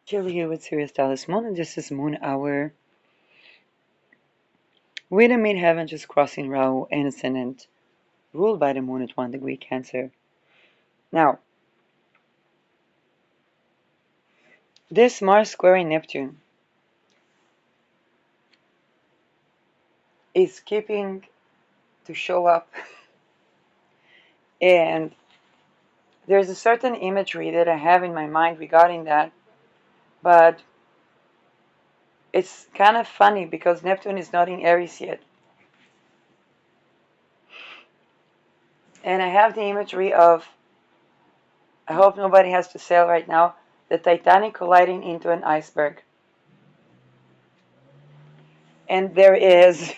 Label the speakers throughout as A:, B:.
A: Kelly here with Sirius Dallas Moon, and this is Moon Hour. With a midheaven just crossing Rahu and ascendant, ruled by the moon at 1 degree Cancer. Now, this Mars squaring Neptune is keeping to show up, and there's a certain imagery that I have in my mind regarding that, but it's kind of funny because Neptune is not in Aries yet. And I have the imagery of, I hope nobody has to sail right now, the Titanic colliding into an iceberg. And there is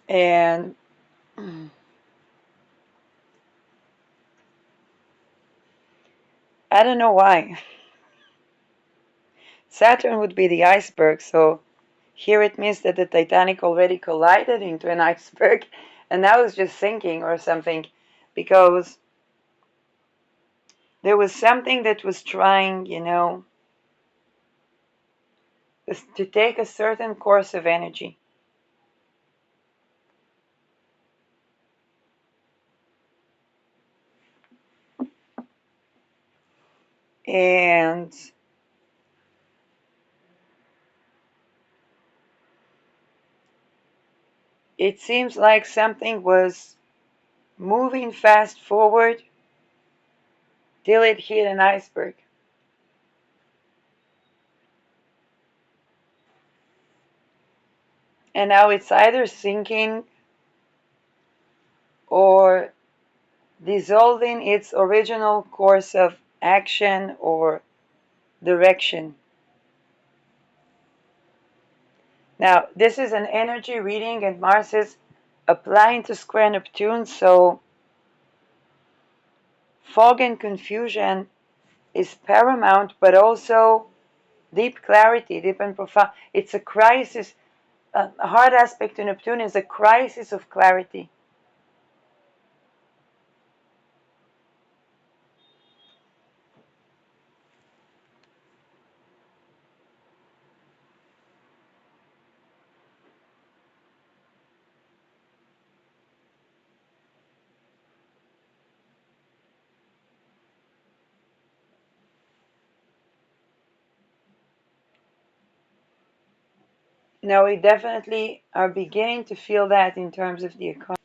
A: and I don't know why. Saturn would be the iceberg, so here it means that the Titanic already collided into an iceberg, and I was just thinking or something, because there was something that was trying, to take a certain course of energy. And it seems like something was moving fast forward till it hit an iceberg. And now it's either sinking or dissolving its original course of action or direction. Now, this is an energy reading, and Mars is applying to square Neptune, so fog and confusion is paramount, but also deep clarity, deep and profound. It's a crisis. A hard aspect to Neptune is a crisis of clarity. Now, we definitely are beginning to feel that in terms of the economy.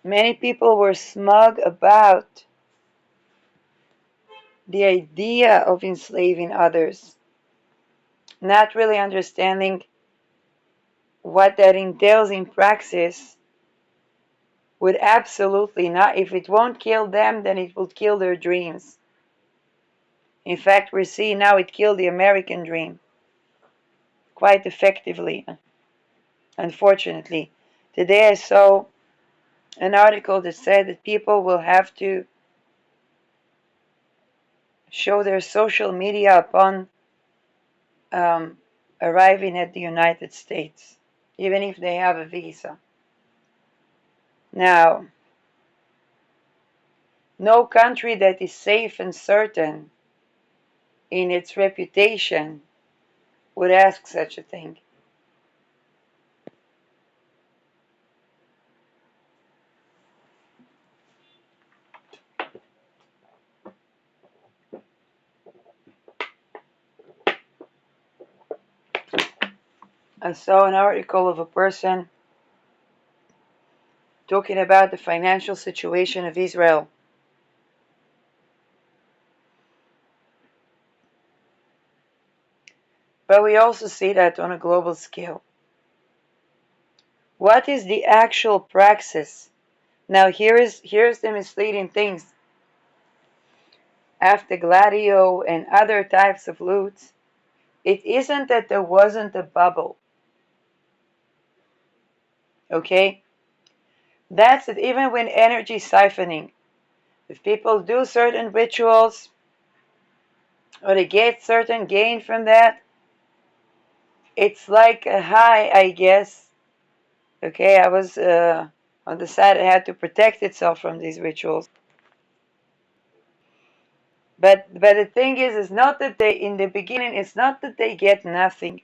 A: Many people were smug about the idea of enslaving others, not really understanding what that entails in praxis. Would absolutely not. If it won't kill them, then it will kill their dreams. In fact, we're seeing now it killed the American dream quite effectively, unfortunately. Today I saw an article that said that people will have to show their social media upon um, arriving at the United States, even if they have a visa. Now, no country that is safe and certain in its reputation would ask such a thing. I saw an article of a person talking about the financial situation of Israel. But we also see that on a global scale. What is the actual praxis? Now here's the misleading things. After Gladio and other types of loots, it isn't that there wasn't a bubble. Okay? That's it. Even when energy siphoning, if people do certain rituals or they get certain gain from that, it's like a high, I guess. Okay, I was on the side that had to protect itself from these rituals. But the thing is not that they, in the beginning, it's not that they get nothing.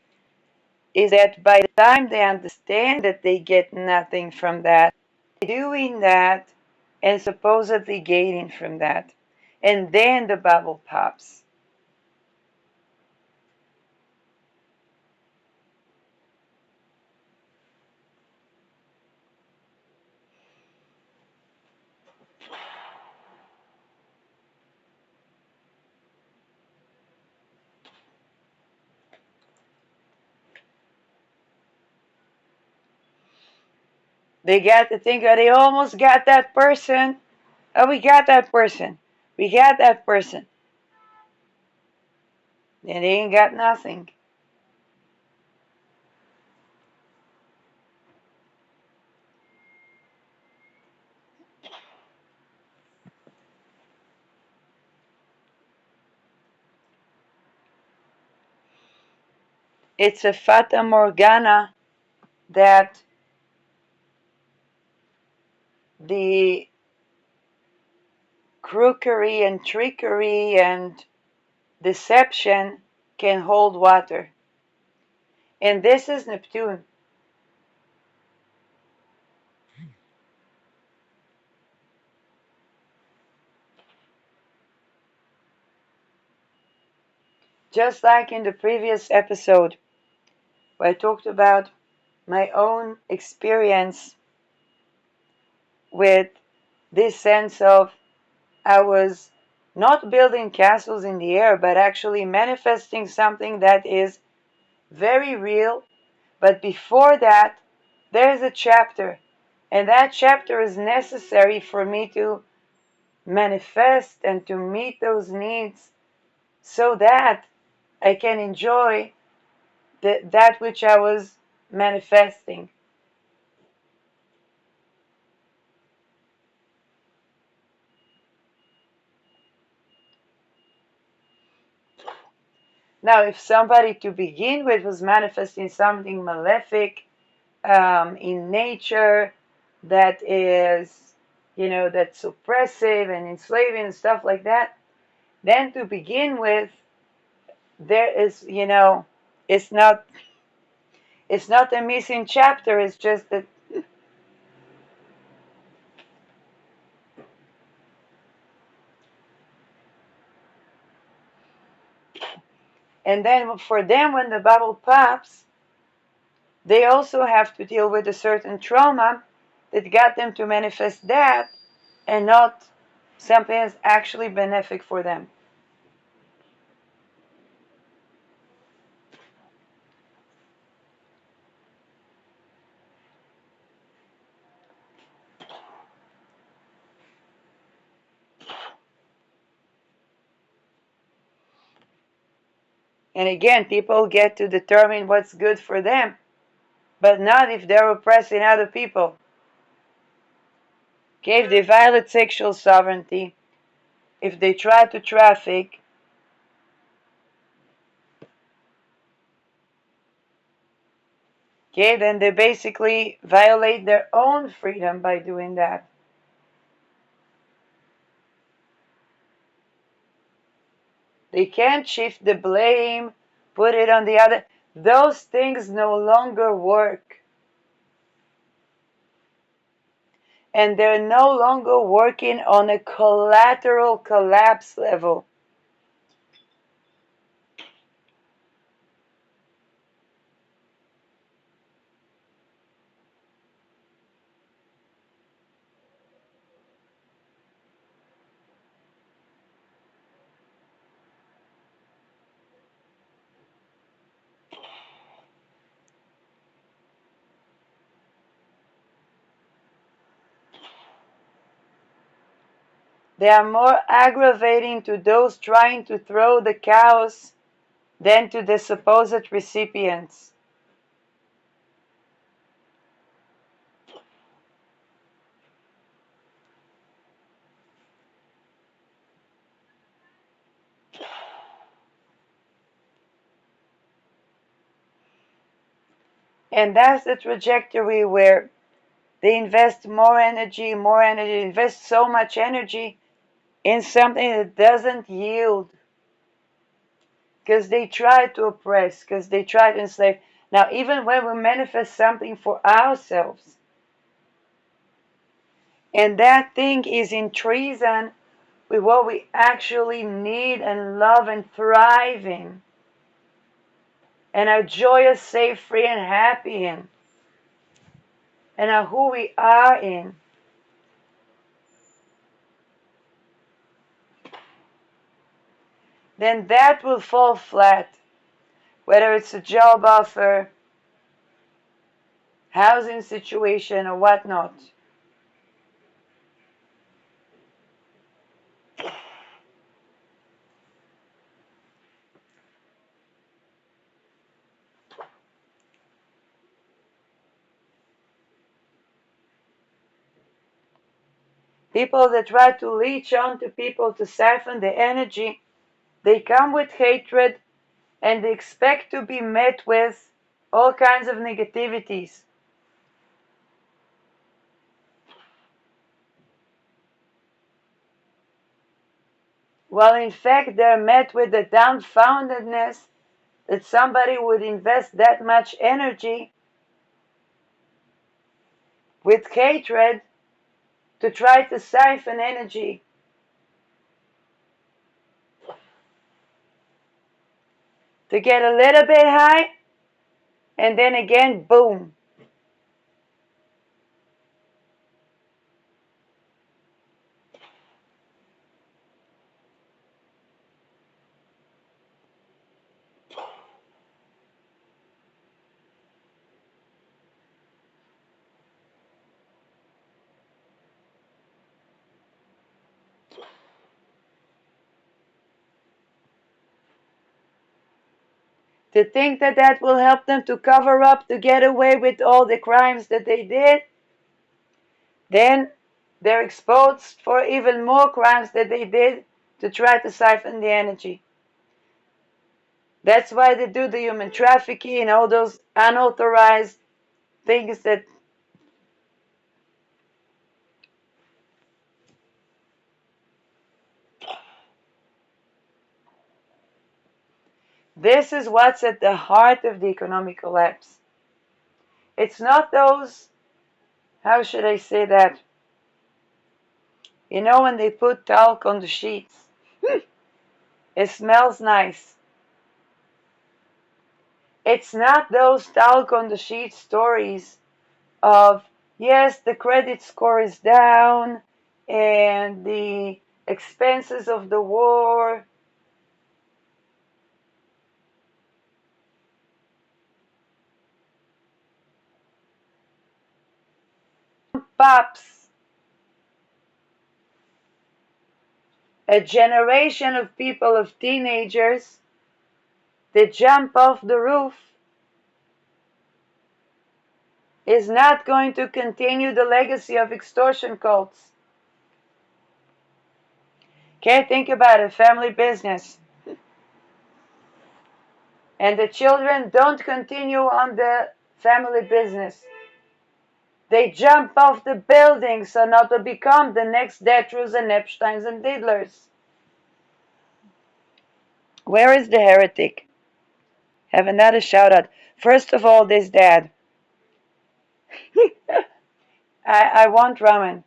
A: Is that by the time they understand that they get nothing from that, doing that and supposedly gaining from that. And then the bubble pops. They got to think, oh, they almost got that person. Oh, we got that person. We got that person. And they ain't got nothing. It's a fata morgana that the crookery and trickery and deception can hold water. And this is Neptune. Just like in the previous episode, where I talked about my own experience with this sense of I was not building castles in the air, but actually manifesting something that is very real. But before that, there's a chapter, and that chapter is necessary for me to manifest and to meet those needs so that I can enjoy that which I was manifesting. Now, if somebody to begin with was manifesting something malefic in nature that is, that's oppressive and enslaving and stuff like that, then to begin with, there is, it's not it's not a missing chapter. It's just that, and then for them, when the bubble pops, they also have to deal with a certain trauma that got them to manifest that and not something that's actually benefic for them. And again, people get to determine what's good for them, but not if they're oppressing other people. Okay, if they violate sexual sovereignty, if they try to traffic, okay, then they basically violate their own freedom by doing that. They can't shift the blame, put it on the other. Those things no longer work. And they're no longer working on a collateral collapse level. They are more aggravating to those trying to throw the chaos than to the supposed recipients. And that's the trajectory where they invest more energy, invest so much energy in something that doesn't yield. Because they try to oppress, because they try to enslave. Now, even when we manifest something for ourselves, and that thing is in treason with what we actually need and love and thrive in, and are joyous, safe, free, and happy in, and are who we are in, then that will fall flat. Whether it's a job offer, housing situation, or whatnot. People that try to leech on to people to siphon the energy, they come with hatred and they expect to be met with all kinds of negativities. While in fact they're met with the dumbfoundedness that somebody would invest that much energy with hatred to try to siphon energy. To get a little bit high, and then again, boom. To think that that will help them to cover up, to get away with all the crimes that they did, then they're exposed for even more crimes that they did to try to siphon the energy. That's why they do the human trafficking and all those unauthorized things that this is what's at the heart of the economic collapse. It's not those, how should I say that? You know when they put talc on the sheets, it smells nice. It's not those talc on the sheet stories of, yes, the credit score is down and the expenses of the war. Pops, a generation of people, of teenagers that jump off the roof is not going to continue the legacy of extortion cults. Okay, think about a family business. And the children don't continue on the family business. They jump off the building so not to become the next Detrus and Epsteins and Diddlers. Where is the heretic? Have another shout out. First of all, this dad. I want ramen.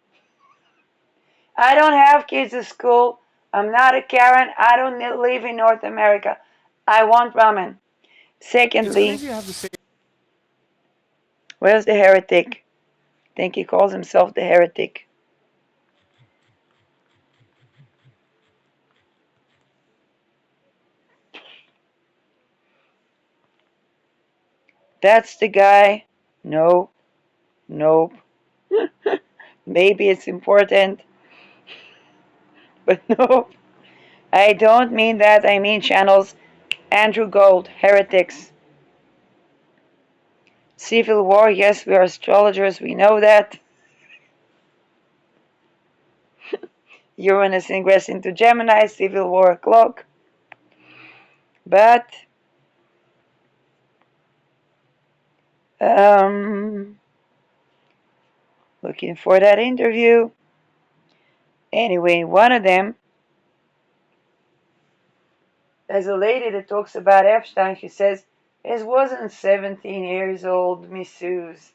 A: I don't have kids at school. I'm not a Karen. I don't live in North America. I want ramen. Secondly, where's the heretic? I think he calls himself the heretic. That's the guy. No, nope. Maybe it's important, but no. I don't mean that. I mean channels Andrew Gold, heretics. Civil war, yes, we are astrologers, we know that. Uranus ingress into Gemini, civil war clock. But Um, Looking for that interview. Anyway, one of them, there's a lady that talks about Epstein. She says, it wasn't 17 years old Miss Suze.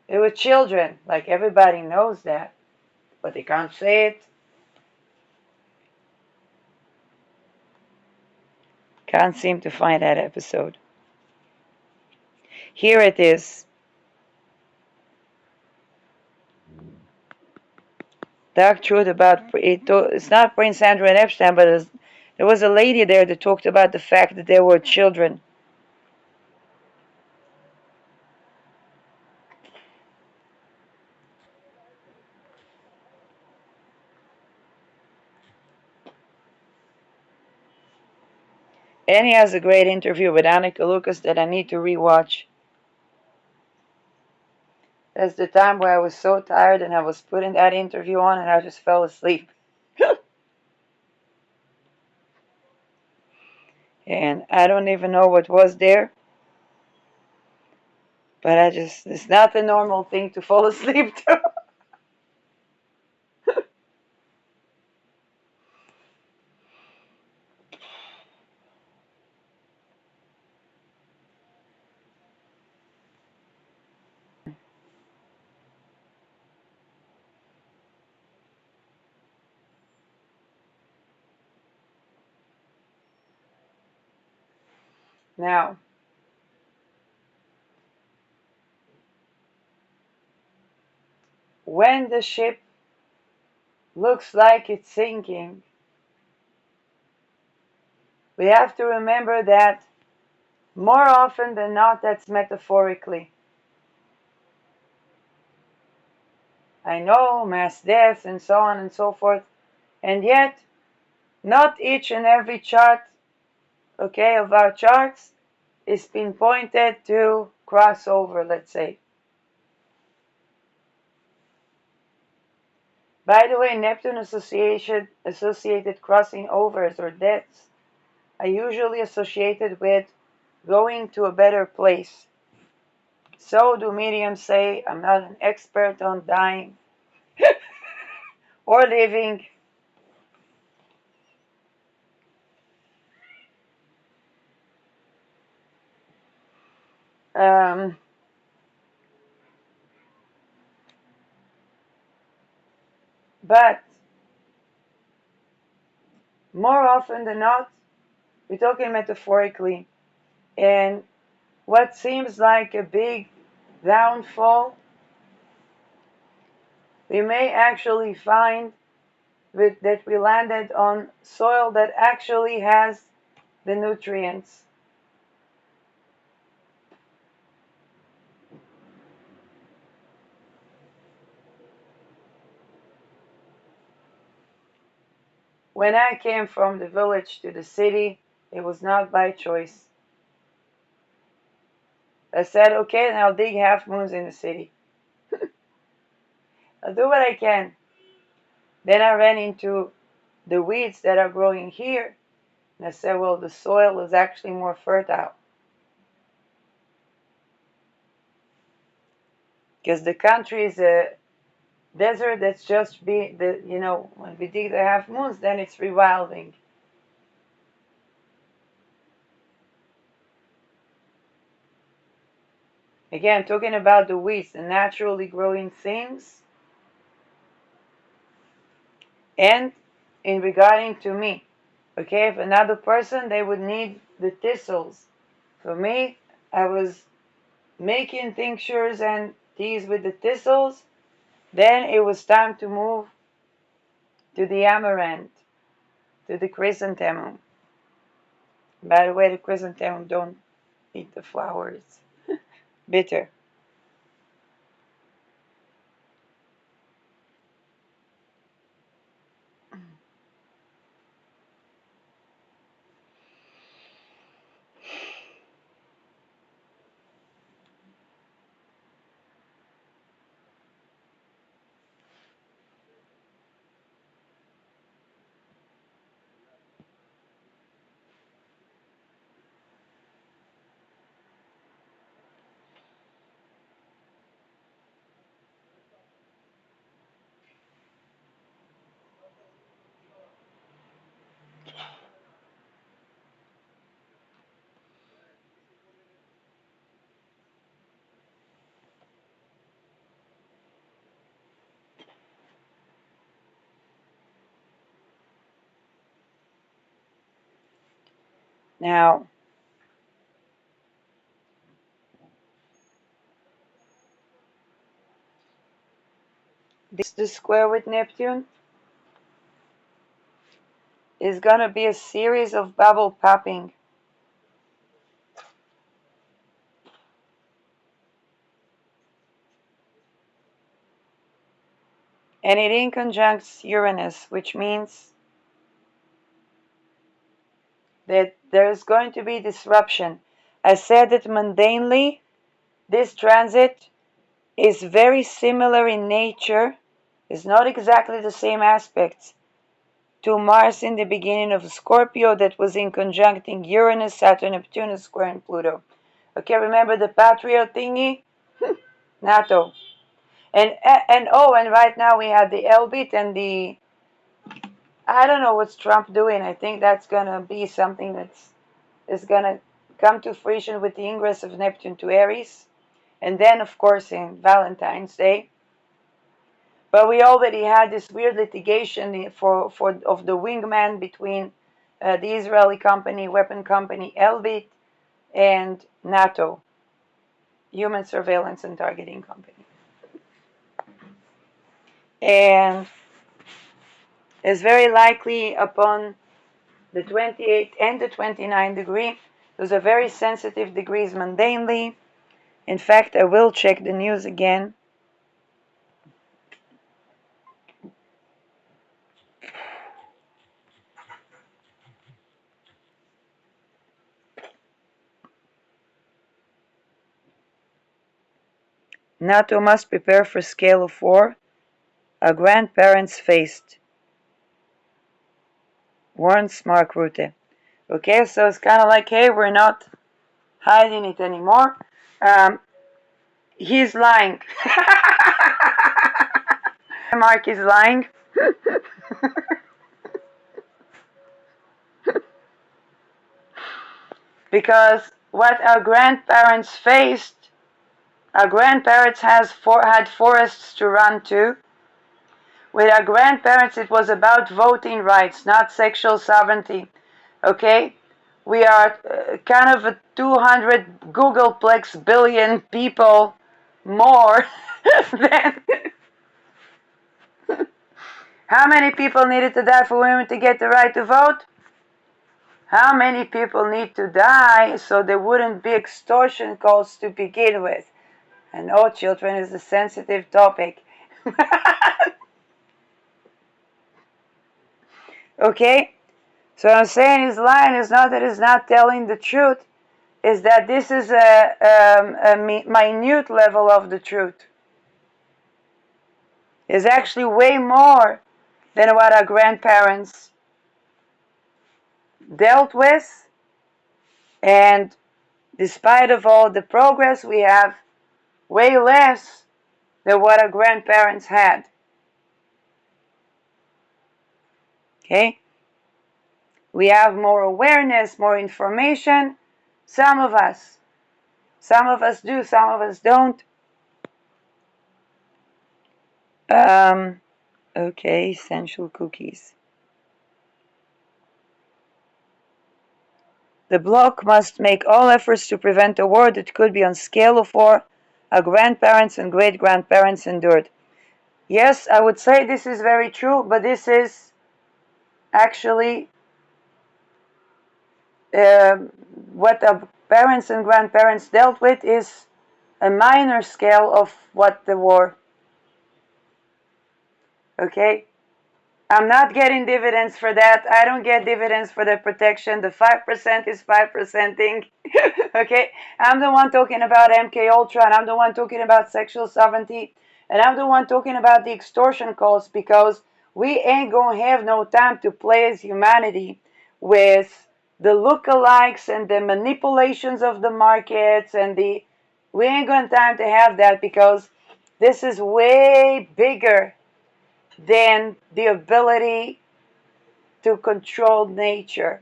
A: It was children. Like everybody knows that. But they can't say it. Can't seem to find that episode. Here it is. Dark truth about it. It's not Prince Andrew and Epstein, but there was a lady there that talked about the fact that there were children. And he has a great interview with Annika Lucas that I need to rewatch. That's the time where I was so tired and I was putting that interview on and I just fell asleep. And I don't even know what was there, but it's not the normal thing to fall asleep to. Now, when the ship looks like it's sinking, we have to remember that more often than not, that's metaphorically. I know, mass death and so on and so forth, and yet, not each and every chart, okay, of our charts is pinpointed to crossover, let's say. By the way, Neptune associated crossing overs or deaths are usually associated with going to a better place. So do mediums say, I'm not an expert on dying or living. Um, but more often than not, we're talking metaphorically. And what seems like a big downfall, we may actually find that we landed on soil that actually has the nutrients. When I came from the village to the city, it was not by choice. I said, okay, then I'll dig half moons in the city. I'll do what I can. Then I ran into the weeds that are growing here. And I said, well, the soil is actually more fertile. Because the country is a desert that's just when we dig the half moons, then it's rewilding. Again, talking about the weeds, the naturally growing things. And in regarding to me, okay, if another person, they would need the thistles. For me, I was making tinctures and teas with the thistles. Then it was time to move to the amaranth, to the chrysanthemum. By the way, the chrysanthemum don't eat the flowers. Bitter. Now, the square with Neptune is going to be a series of bubble popping. And it inconjuncts Uranus, which means that there's going to be disruption. I said that mundanely, this transit is very similar in nature, is not exactly the same aspects, to Mars in the beginning of Scorpio that was in conjuncting Uranus, Saturn, Neptune, square and Pluto. Okay, remember the Patriot thingy? NATO. And right now we had the Elbit and the, I don't know what's Trump doing. I think that's gonna be something that's is gonna come to fruition with the ingress of Neptune to Aries, and then of course in Valentine's Day. But we already had this weird litigation for of the wingman between the Israeli company, weapon company Elbit, and NATO, human surveillance and targeting company. And it's very likely upon the 28th and the 29th degree. Those are very sensitive degrees mundanely. In fact, I will check the news again. NATO must prepare for scale of war. Our grandparents faced. Warns Mark Rutte. Okay, so it's kind of like, hey, we're not hiding it anymore. He's lying. Mark is lying. Because what our grandparents faced, our grandparents had forests to run to. With our grandparents, it was about voting rights, not sexual sovereignty. Okay? We are kind of a 200 Googleplex billion people more than. How many people needed to die for women to get the right to vote? How many people need to die so there wouldn't be extortion calls to begin with? I know children is a sensitive topic. Okay? So I'm saying his line is not that he's not telling the truth, is that this is a minute level of the truth. It's actually way more than what our grandparents dealt with, and despite of all the progress, we have way less than what our grandparents had. Okay? We have more awareness, more information. Some of us do, some of us don't. Okay, essential cookies. The bloc must make all efforts to prevent a war that could be on scale of war our grandparents and great-grandparents endured. Yes, I would say this is very true, but this is actually what our parents and grandparents dealt with is a minor scale of what the war. Okay? I'm not getting dividends for that. I don't get dividends for the protection. The 5% is 5% thing. Okay? I'm the one talking about MK Ultra, and I'm the one talking about sexual sovereignty, and I'm the one talking about the extortion calls, because we ain't gonna have no time to play as humanity with the lookalikes and the manipulations of the markets and we ain't gonna time to have that, because this is way bigger than the ability to control nature.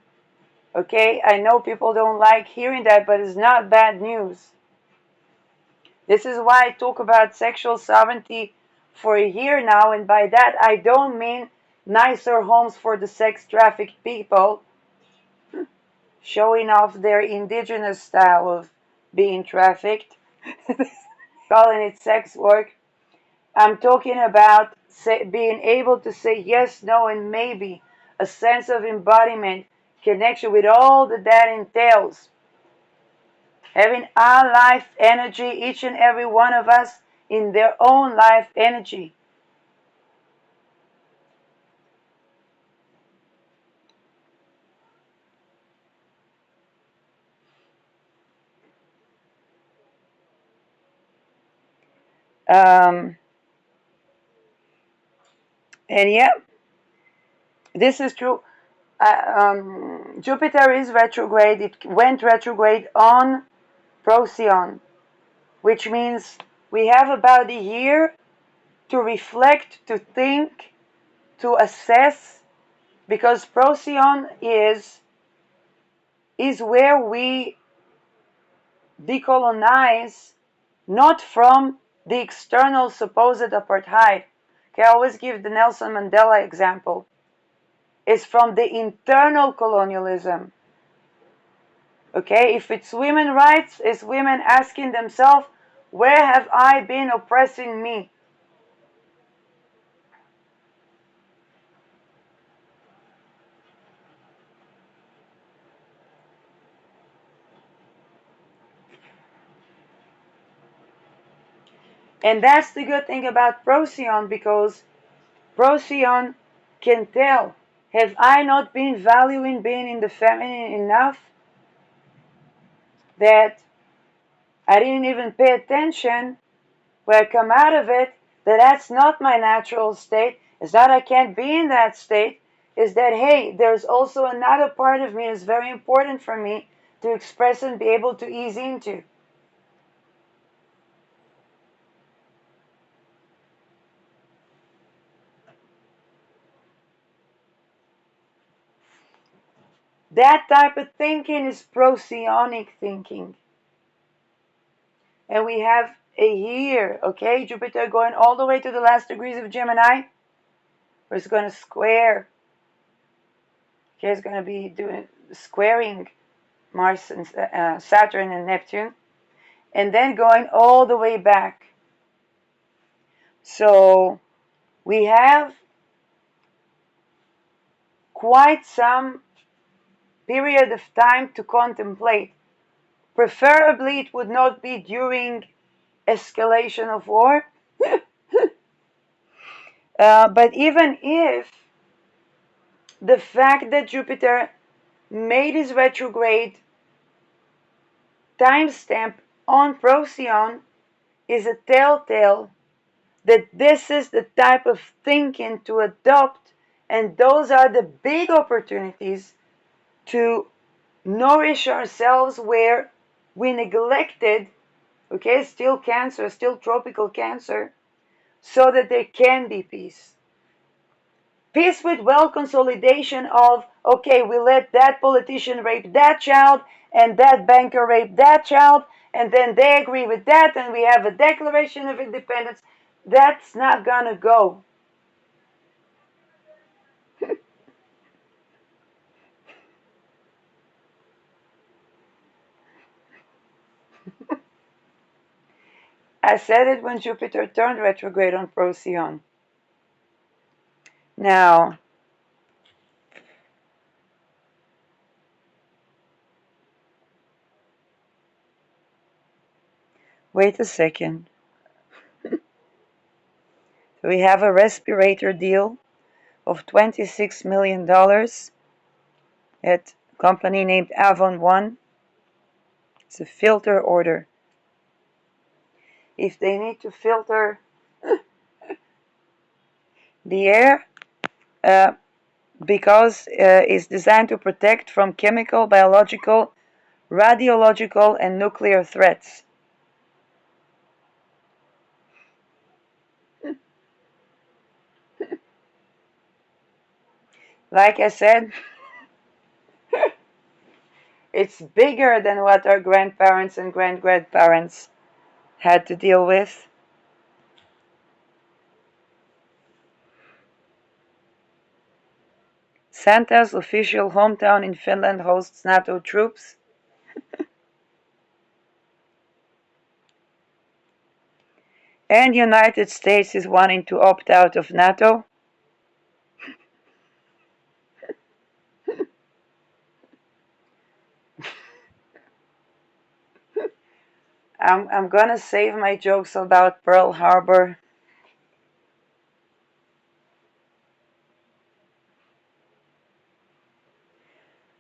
A: Okay? I know people don't like hearing that, but it's not bad news. This is why I talk about sexual sovereignty for a year now, and by that I don't mean nicer homes for the sex trafficked people. showing off their indigenous style of being trafficked, calling it sex work. I'm talking about being able to say yes, no, and maybe, a sense of embodiment, connection with all that that entails. Having our life energy, each and every one of us in their own life energy. Um, and yeah, this is true. Jupiter is retrograde. It went retrograde on Procyon, which means we have about a year to reflect, to think, to assess, because Procyon is where we decolonize, not from the external supposed apartheid. Okay, I always give the Nelson Mandela example. It's from the internal colonialism. Okay, if it's women rights, it's women asking themselves, where have I been oppressing me? And that's the good thing about Procyon, because Procyon can tell, have I not been valuing being in the feminine enough that I didn't even pay attention when I come out of it, that that's not my natural state. It's not I can't be in that state. Is that, hey, there's also another part of me that's very important for me to express and be able to ease into. That type of thinking is procyonic thinking. And we have a year, okay, Jupiter going all the way to the last degrees of Gemini, where it's going to square. Okay, it's going to be doing squaring Mars and Saturn and Neptune, and then going all the way back. So we have quite some period of time to contemplate. Preferably, it would not be during escalation of war. But even if the fact that Jupiter made his retrograde timestamp on Procyon is a telltale that this is the type of thinking to adopt, and those are the big opportunities to nourish ourselves where we neglected, okay, still cancer, still tropical cancer, so that there can be peace. Peace with well consolidation of, okay, we let that politician rape that child and that banker rape that child, and then they agree with that, and we have a Declaration of Independence. That's not gonna go. I said it when Jupiter turned retrograde on Procyon. Now, wait a second. We have a respirator deal of $26 million at a company named Avon One. It's a filter order. If they need to filter the air, uh, because it's designed to protect from chemical, biological, radiological, and nuclear threats. Like I said, it's bigger than what our grandparents and great-grandparents had to deal with. Santa's official hometown in Finland hosts NATO troops. And United States is wanting to opt out of NATO. I'm gonna save my jokes about Pearl Harbor.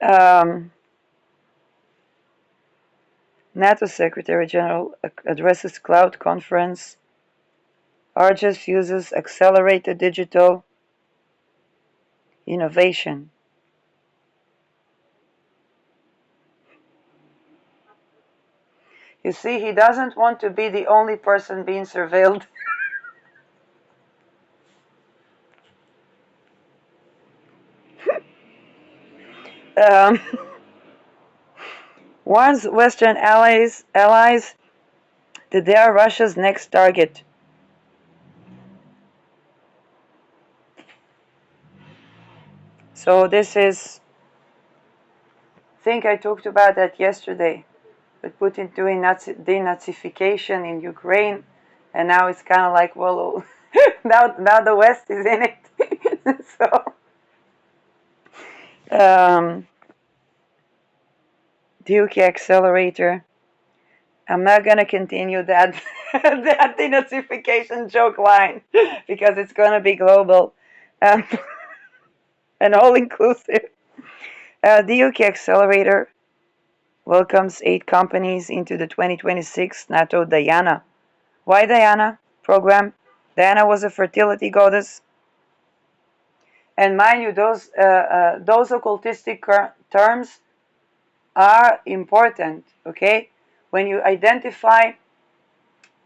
A: Um, NATO Secretary General addresses cloud conference. Urges uses accelerated digital innovation. You see, he doesn't want to be the only person being surveilled. um, warns Western allies that they are Russia's next target. So this is, I think I talked about that yesterday, with Putin doing denazification in Ukraine, and now it's kind of like, well, now the West is in it. So, Duke accelerator. I'm not gonna continue that that denazification joke line because it's gonna be global um, and all inclusive. Duke accelerator welcomes 8 companies into the 2026 NATO Diana. Why Diana program? Diana was a fertility goddess, and mind you, those occultistic terms are important. Okay, when you identify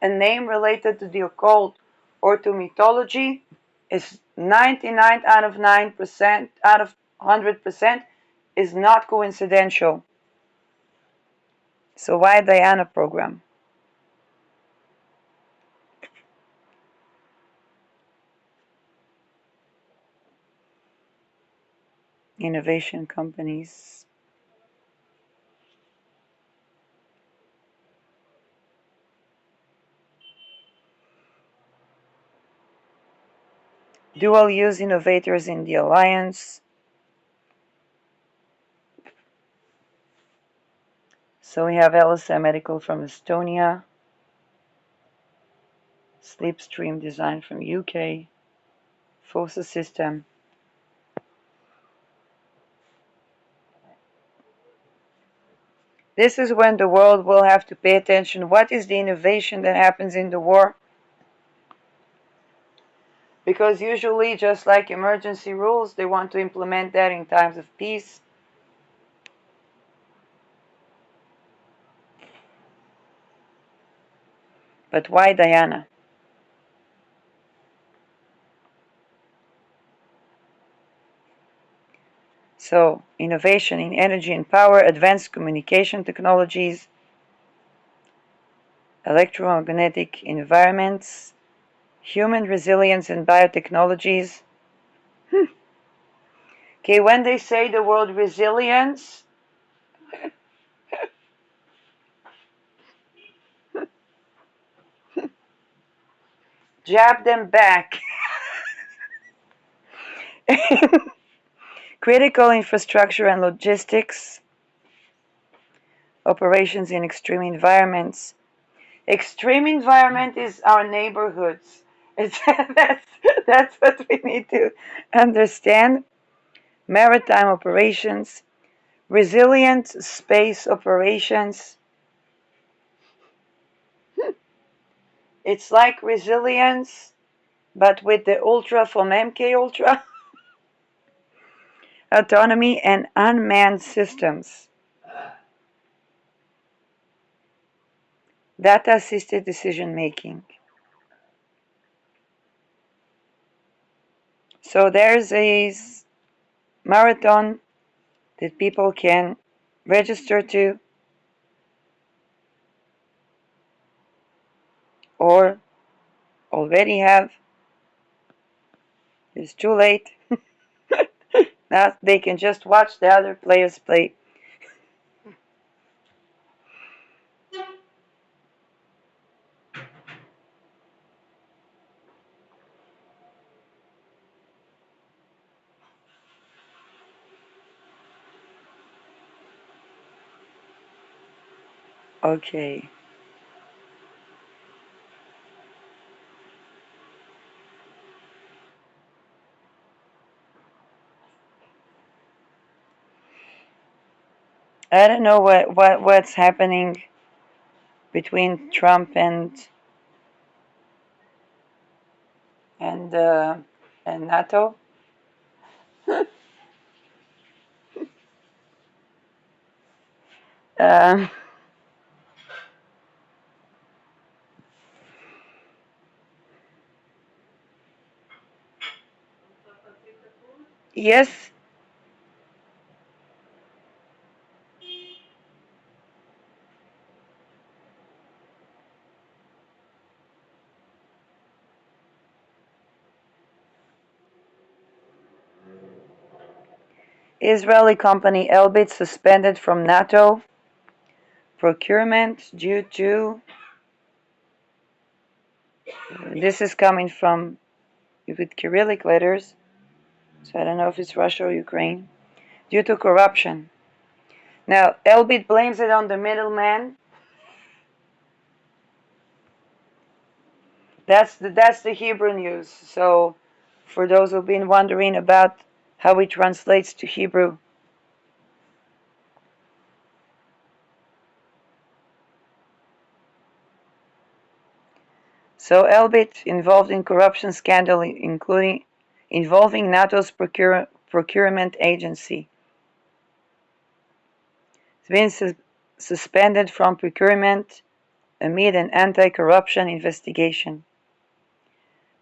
A: a name related to the occult or to mythology, is 99 out of 9% out of 100% is not coincidental. So why Diana program? Innovation companies. Dual use innovators in the alliance. So we have LSM Medical from Estonia, Sleepstream Design from UK, Fosa System. This is when the world will have to pay attention. What is the innovation that happens in the war? Because usually, just like emergency rules, they want to implement that in times of peace. But why Diana? So, innovation in energy and power, advanced communication technologies, electromagnetic environments, human resilience and biotechnologies. Okay, when they say the word resilience, jab them back. Critical infrastructure and logistics, operations in extreme environments. Extreme environment is our neighborhoods. It's, that's what we need to understand. Maritime operations, resilient space operations. It's like resilience, but with the ultra from MK Ultra. Autonomy and unmanned systems. Data assisted decision making. So there's a marathon that people can register to or already have. It's too late. Now they can just watch the other players play. Okay. I don't know what's happening between Trump and uh, and NATO. Um, yes, Israeli company Elbit suspended from NATO procurement due to, this is coming from with Cyrillic letters, so I don't know if it's Russia or Ukraine, due to corruption. Now, Elbit blames it on the middleman. That's the Hebrew news. So, for those who've been wondering about how it translates to Hebrew, so Elbit involved in corruption scandal, including involving NATO's procurement agency. It's been suspended from procurement amid an anti-corruption investigation.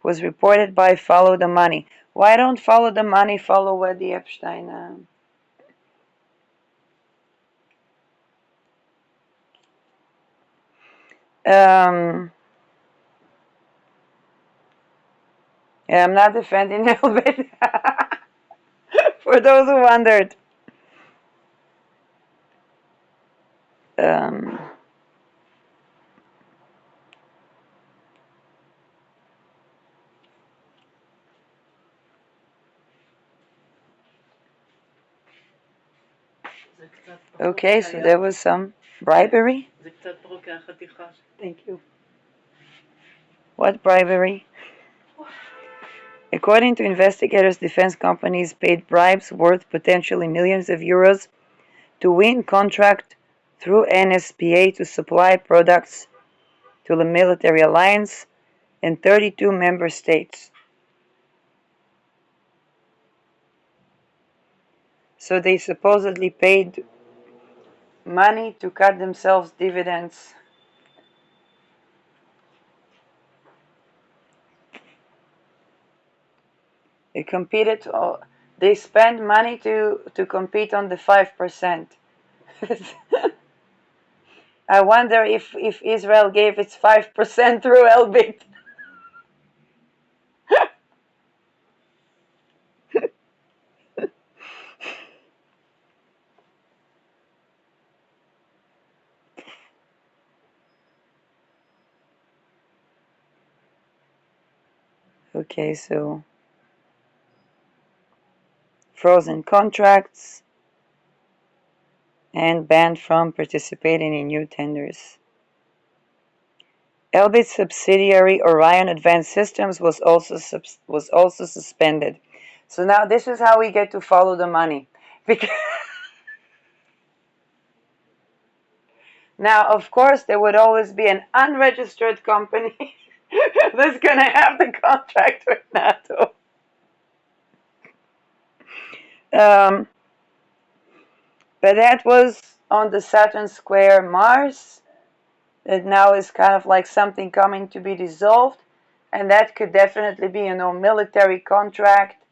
A: Was reported by Follow the Money. Why don't Follow the Money follow Eddie Epstein? Um, yeah, I'm not defending Elbit. For those who wondered. Um, okay, so there was some bribery. Thank you. What bribery? According to investigators, defense companies paid bribes worth potentially millions of euros to win contract through NSPA to supply products to the military alliance in 32 member states. So they supposedly paid money to cut themselves dividends. They competed. They spent money to compete on the 5%. I wonder if Israel gave its 5% through Elbit. Okay, so frozen contracts and banned from participating in new tenders. Elbit's subsidiary Orion Advanced Systems was also suspended. So now this is how we get to follow the money. Because now, of course, there would always be an unregistered company that's going to have the contract with NATO. Um, but that was on the Saturn Square Mars. That now is kind of like something coming to be dissolved. And that could definitely be, military contract,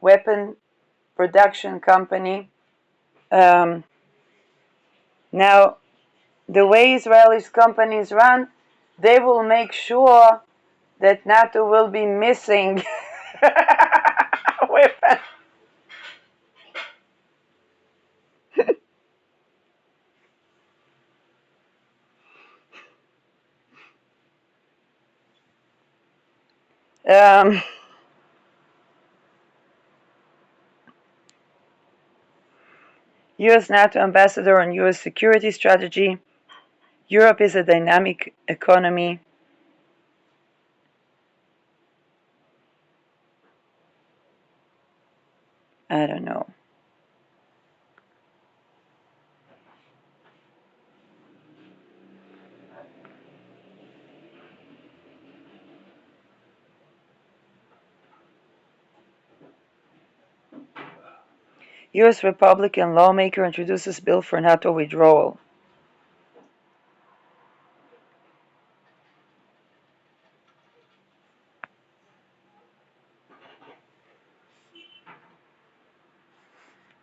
A: weapon production company. Um, Now, the way Israeli companies run, they will make sure that NATO will be missing weapon. Um, US NATO ambassador on US security strategy. Europe is a dynamic economy. I don't know. US Republican lawmaker introduces bill for NATO withdrawal.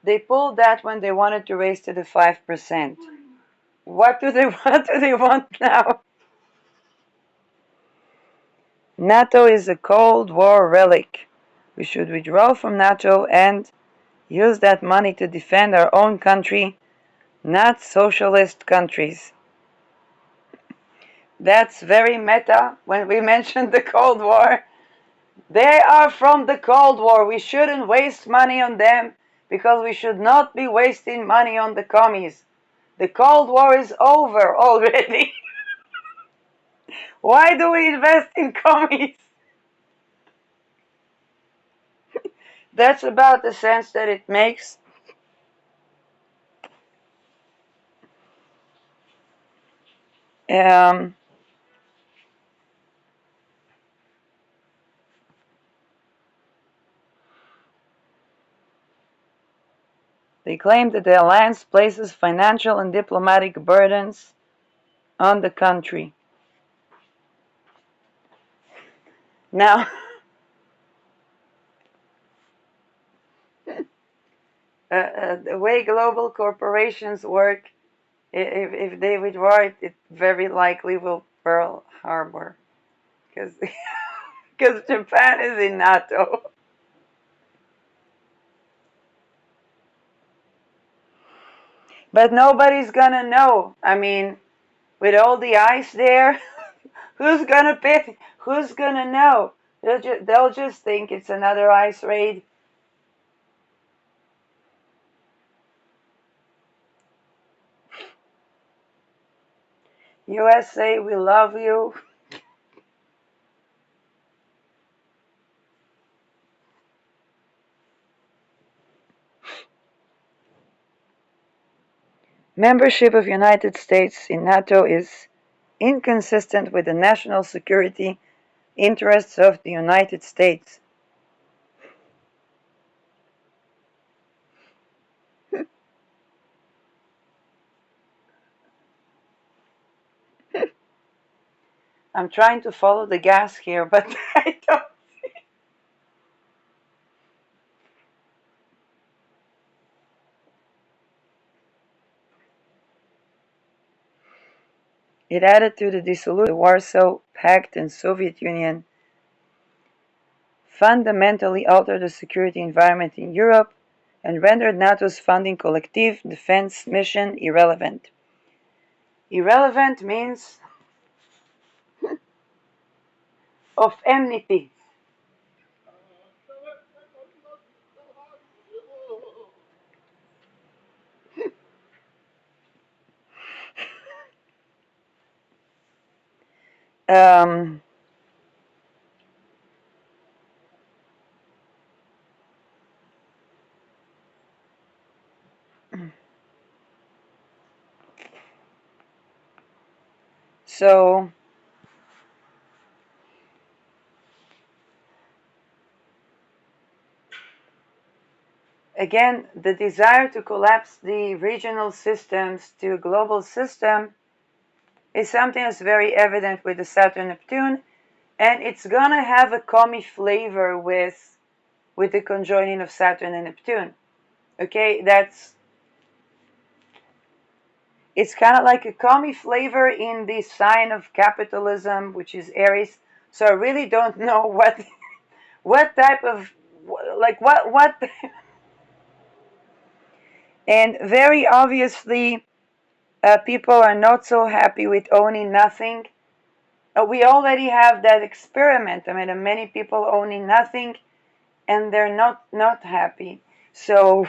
A: They pulled that when they wanted to raise to the 5%. What do they what do they want now? NATO is a Cold War relic. We should withdraw from NATO and use that money to defend our own country, not socialist countries. That's very meta when we mentioned the Cold War. They are from the Cold War. We shouldn't waste money on them because we should not be wasting money on the commies. The Cold War is over already. Why do we invest in commies? That's about the sense that it makes. Um, they claim that the alliance places financial and diplomatic burdens on the country. Now, the way global corporations work, if they withdraw it, it very likely will Pearl Harbor because because Japan is in NATO. But nobody's gonna know. I mean, with all the ice there, who's gonna pick? Who's gonna know? They'll just think it's another ice raid. USA, we love you. Membership of United States in NATO is inconsistent with the national security interests of the United States. I'm trying to follow the gas here, but I don't. It added to the dissolution of the Warsaw Pact and Soviet Union, fundamentally altered the security environment in Europe, and rendered NATO's funding collective defense mission irrelevant. Irrelevant means of enmity. Um, so again, the desire to collapse the regional systems to a global system is something that's very evident with the Saturn Neptune, and it's gonna have a commie flavor with the conjoining of Saturn and Neptune. Okay, it's kind of like a commie flavor in the sign of capitalism, which is Aries. So I really don't know what type of like what and very obviously people are not so happy with owning nothing. We already have that experiment. I mean, many people owning nothing and they're not happy. So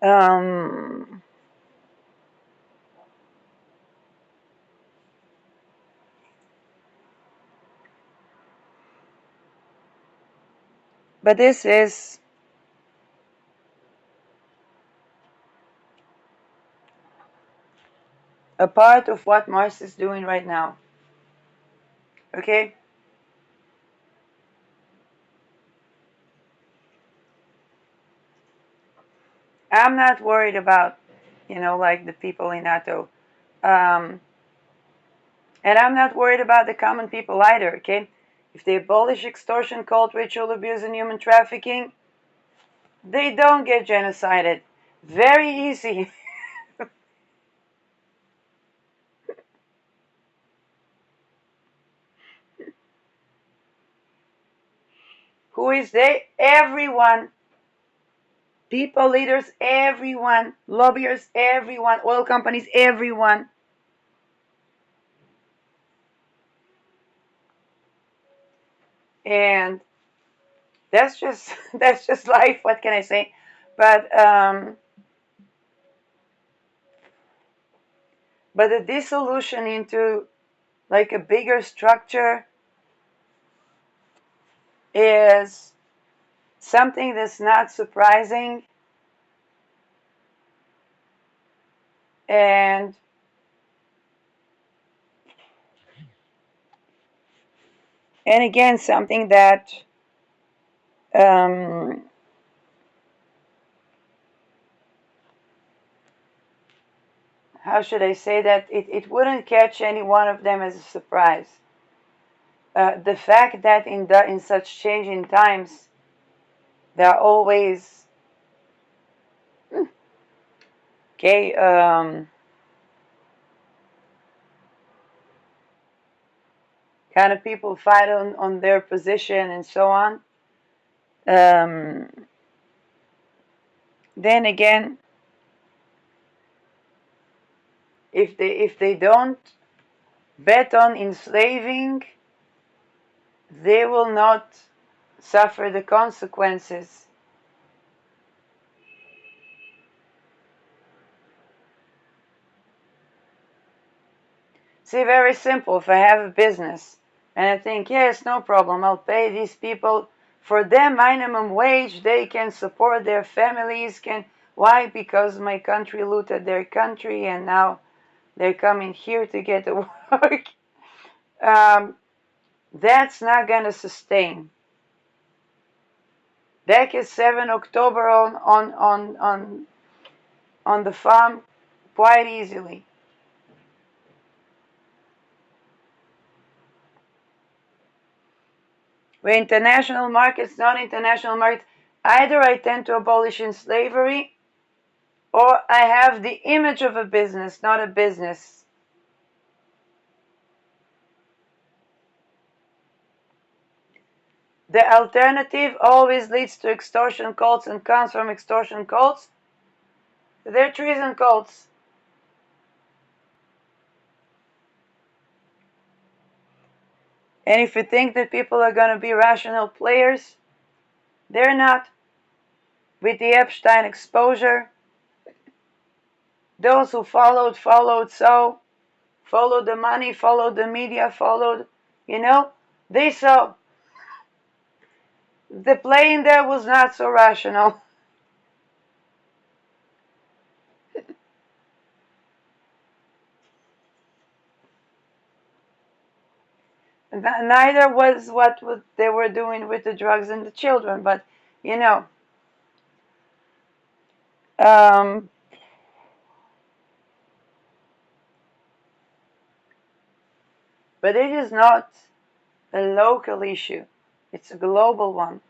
A: um, but this is a part of what Mars is doing right now. Okay? I'm not worried about, like the people in NATO. Um, and I'm not worried about the common people either, okay? If they abolish extortion, cult, ritual abuse, and human trafficking, they don't get genocided. Very easy. Who is they? Everyone. People, leaders, everyone. Lobbyists, everyone. Oil companies, everyone. And that's just that's just life. What can I say? But the dissolution into like a bigger structure is something that's not surprising. And again, something that um, how should I say that it wouldn't catch any one of them as a surprise. The fact that in such changing times there are always okay kind of people fight on their position and so on. Um, then again, if they don't bet on enslaving, they will not suffer the consequences. See, very simple. If I have a business and I think, yes, no problem, I'll pay these people for their minimum wage, they can support their families. Why? Because my country looted their country and now they're coming here to get to work. um, that's not gonna sustain. Back is 7 October on the farm quite easily. Where international markets, not international markets, either I tend to abolish in slavery or I have the image of a business, not a business. The alternative always leads to extortion cults and comes from extortion cults. They're treason cults. And if you think that people are going to be rational players, they're not. With the Epstein exposure, those who followed so, followed the money, followed the media, you know, they saw the playing there was not so rational. Neither was what they were doing with the drugs and the children, but you know, um, but it is not a local issue, it's a global one.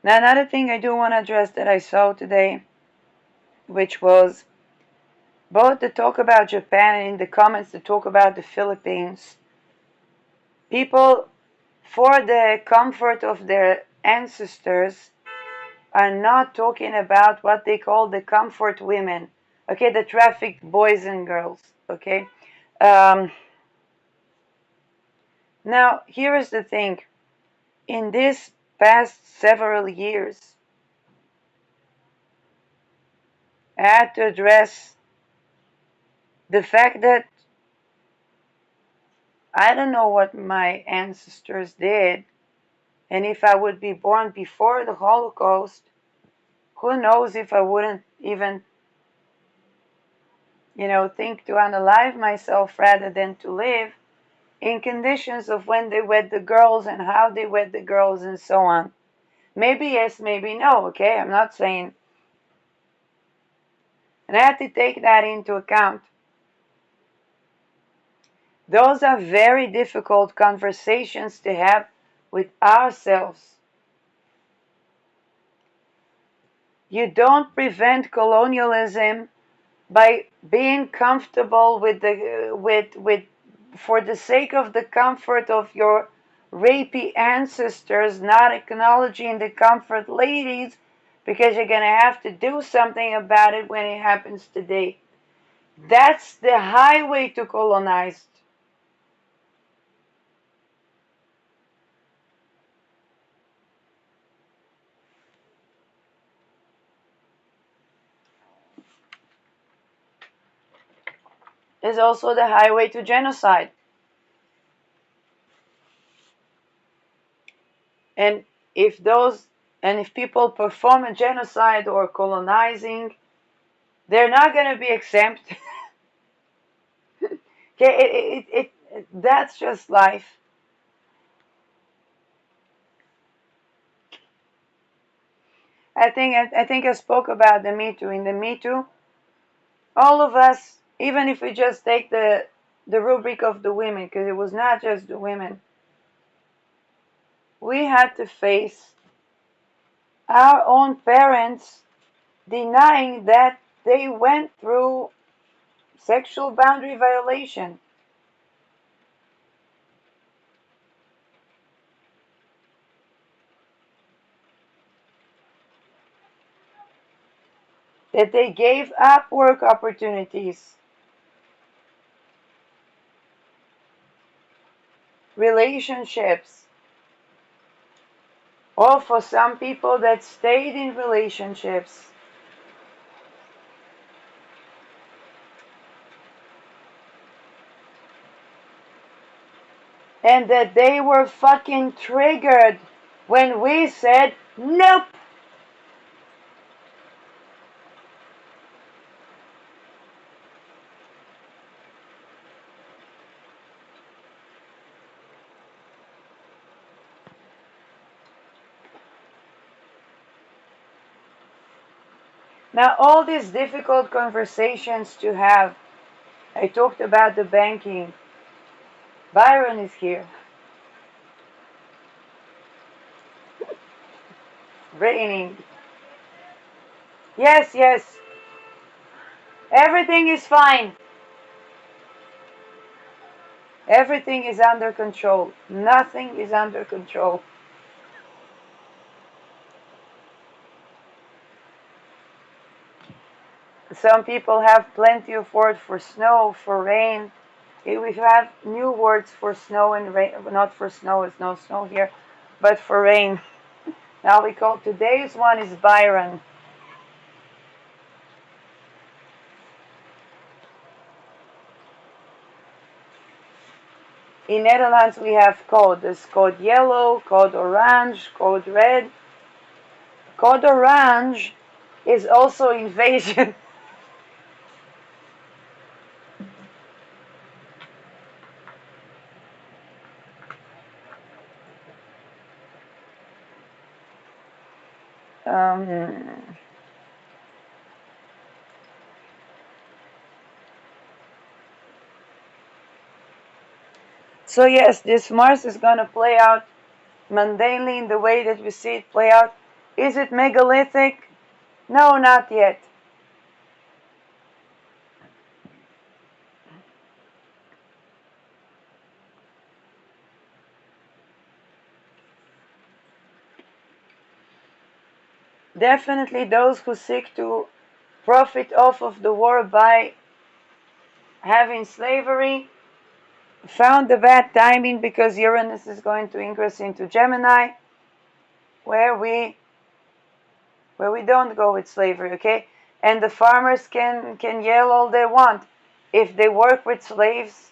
A: Now, another thing I do want to address that I saw today, which was both the talk about Japan and in the comments the talk about the Philippines. People, for the comfort of their ancestors, are not talking about what they call the comfort women, okay, the trafficked boys and girls, okay. Um, Now, here is the thing. In this past several years, I had to address the fact that I don't know what my ancestors did, and if I would be born before the Holocaust, who knows if I wouldn't even, think to unalive myself rather than to live in conditions of when they wed the girls and how they wed the girls and so on. Maybe yes, maybe no, okay? I'm not saying. And I had to take that into account. Those are very difficult conversations to have with ourselves. You don't prevent colonialism by being comfortable with for the sake of the comfort of your rapey ancestors, not acknowledging the comfort ladies, because you're going to have to do something about it when it happens today. That's the highway to colonized. Is also the highway to genocide. And if those if people perform a genocide or colonizing, they're not going to be exempt. Okay, that's just life. I think I spoke about the Me Too. In the Me Too, all of us, even if we just take the rubric of the women, because it was not just the women, we had to face our own parents denying that they went through sexual boundary violation, that they gave up work opportunities, relationships, or for some people that stayed in relationships, and that they were fucking triggered when we said nope. Now, all these difficult conversations to have. I talked about the banking. Byron is here. Raining. Yes, yes. Everything is fine. Everything is under control. Nothing is under control. Some people have plenty of words for snow, for rain. We have new words for snow and rain. Not for snow, it's no snow here, but for rain. Now we call today's one is Byron. In Netherlands we have code. There's code yellow, code orange, code red. Code orange is also invasion. um, so yes, this Mars is gonna play out mundanely in the way that we see it play out. Is it megalithic? No, not yet. Definitely those who seek to profit off of the war by having slavery found the bad timing, because Uranus is going to ingress into Gemini, where we don't go with slavery, okay? And the farmers can yell all they want. If they work with slaves,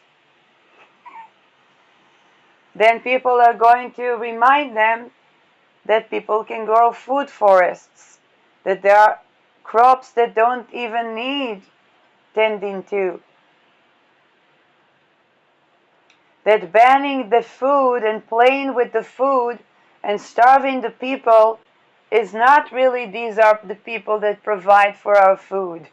A: then people are going to remind them that people can grow food forests, that there are crops that don't even need tending to, that banning the food and playing with the food and starving the people is not really, these are the people that provide for our food.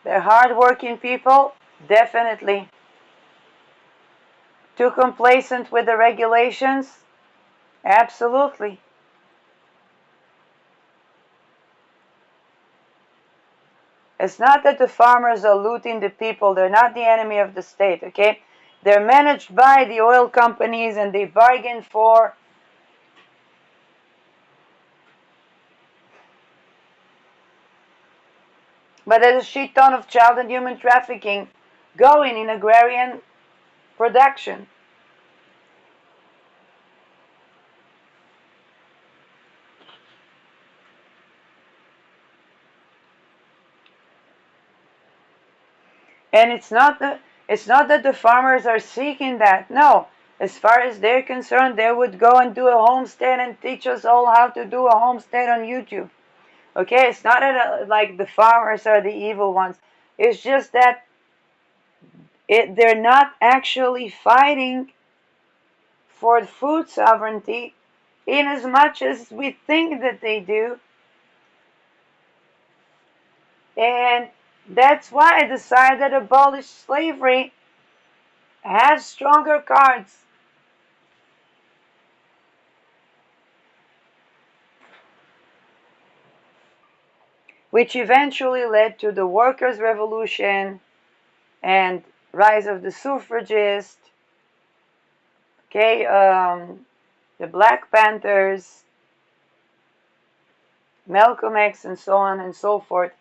A: They're hardworking people, definitely. Too complacent with the regulations, absolutely. It's not that the farmers are looting the people, they're not the enemy of the state, okay? They're managed by the oil companies and they bargain for. But there's a shit ton of child and human trafficking going in agrarian production. And it's not that the farmers are seeking that. No. As far as they're concerned, they would go and do a homestead and teach us all how to do a homestead on YouTube. Okay, it's not like the farmers are the evil ones. It's just that they're not actually fighting for food sovereignty in as much as we think that they do. And that's why the side that abolished slavery has stronger cards. Which eventually led to the workers' revolution and rise of the suffragists, okay, the Black Panthers, Malcolm X, and so on and so forth,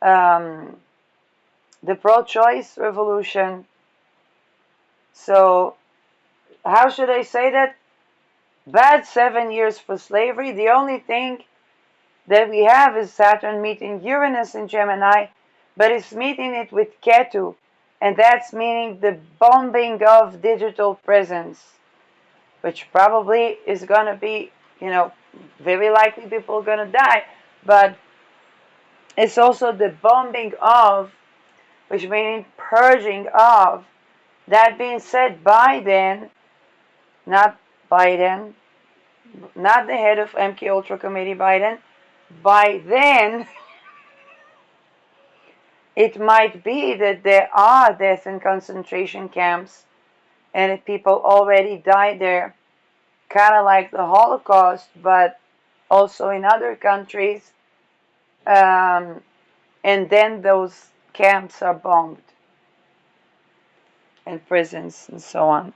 A: the pro-choice revolution. So how should I say that? Bad 7 years for slavery. The only thing that we have is Saturn meeting Uranus in Gemini, but it's meeting it with Ketu, and that's meaning the bombing of digital presence, which probably is going to be, very likely people are going to die, but it's also the bombing of, which means purging of. That being said, Biden, not Biden, not the head of MK Ultra Committee, Biden, by then it might be that there are deaths in concentration camps and that people already died there, kind of like the Holocaust, but also in other countries. And then those camps are bombed and prisons and so on.